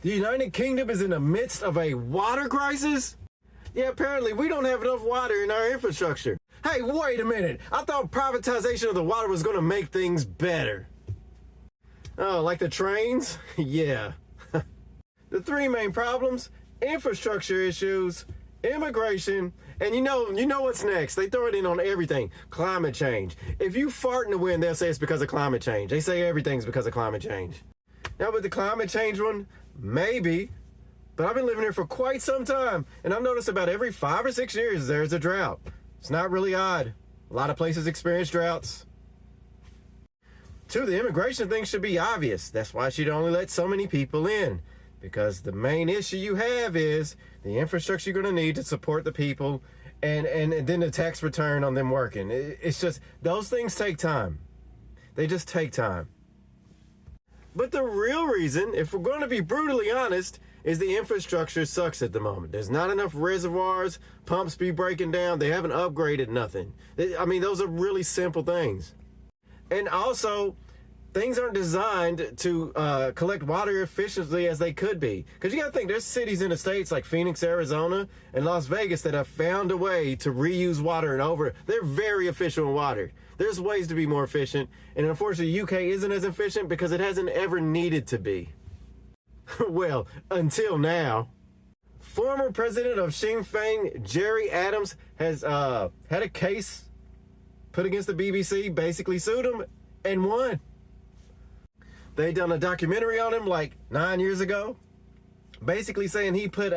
The United Kingdom is in the midst of a water crisis? Yeah, apparently we don't have enough water in our infrastructure. Hey, wait a minute. I thought privatization of the water was going to make things better. Oh, like the trains? Yeah. The three main problems: infrastructure issues, immigration, and you know what's next. They throw it in on everything. Climate change. If you fart in the wind, they'll say it's because of climate change. They say everything's because of climate change. Now with the climate change one, maybe, but I've been living here for quite some time, and I've noticed about every 5 or 6 years there's a drought. It's not really odd. A lot of places experience droughts. 2, the immigration thing should be obvious. That's why she'd only let so many people in. Because the main issue you have is the infrastructure you're going to need to support the people, and then the tax return on them working. It's just, those things take time. They just take time. But the real reason, if we're going to be brutally honest, is the infrastructure sucks at the moment. There's not enough reservoirs, pumps be breaking down, they haven't upgraded nothing. I mean, those are really simple things. And also, things aren't designed to collect water efficiently as they could be. Because you got to think, there's cities in the States like Phoenix, Arizona, and Las Vegas that have found a way to reuse water they're very efficient with water. There's ways to be more efficient, and unfortunately, the UK isn't as efficient because it hasn't ever needed to be. Well, until now. Former president of Sinn Féin, Gerry Adams, has had a case put against the BBC, basically sued him, and won. They done a documentary on him like 9 years ago, basically saying he put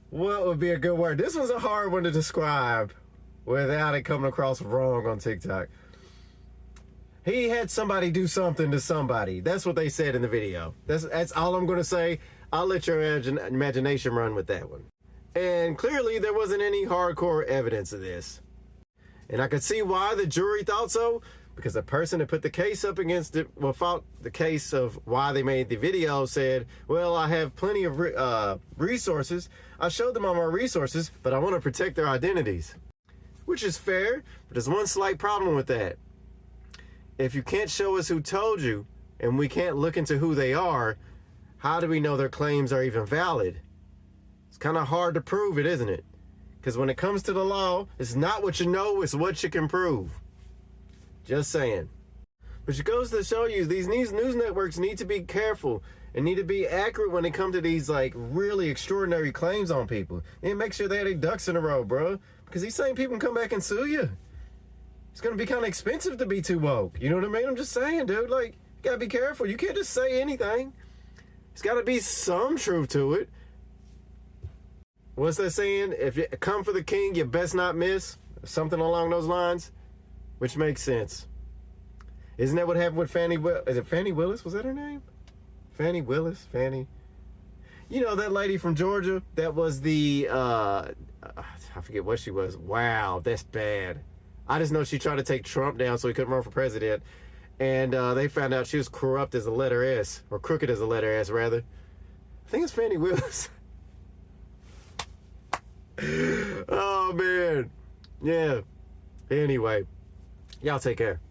what would be a good word? This was a hard one to describe without it coming across wrong on TikTok. He had somebody do something to somebody. That's what they said in the video. That's all I'm going to say. I'll let your imagination run with that one. And clearly there wasn't any hardcore evidence of this. And I could see why the jury thought so, because the person that put the case up against it, fought the case of why they made the video, said, well, I have plenty of resources. I showed them all my resources, but I want to protect their identities. Which is fair, but there's one slight problem with that. If you can't show us who told you, and we can't look into who they are, how do we know their claims are even valid? It's kind of hard to prove it, isn't it? Because when it comes to the law, it's not what you know, it's what you can prove. Just saying. But it goes to show you, these news networks need to be careful and need to be accurate when it comes to these like really extraordinary claims on people. They need to make sure they have their ducks in a row, bro. Because these same people can come back and sue you. It's going to be kind of expensive to be too woke. You know what I mean? I'm just saying, dude. Like, you got to be careful. You can't just say anything. There's got to be some truth to it. What's that saying? If you come for the king, you best not miss. Something along those lines. Which makes sense. Isn't that what happened with Fannie Willis? Is it Fannie Willis? Was that her name? Fannie Willis? Fannie? You know, that lady from Georgia that was the, I forget what she was. Wow, that's bad. I just know she tried to take Trump down so he couldn't run for president. And they found out she was corrupt as a letter S, or crooked as a letter S, rather. I think it's Fannie Willis. Oh, man. Yeah. Anyway, y'all take care.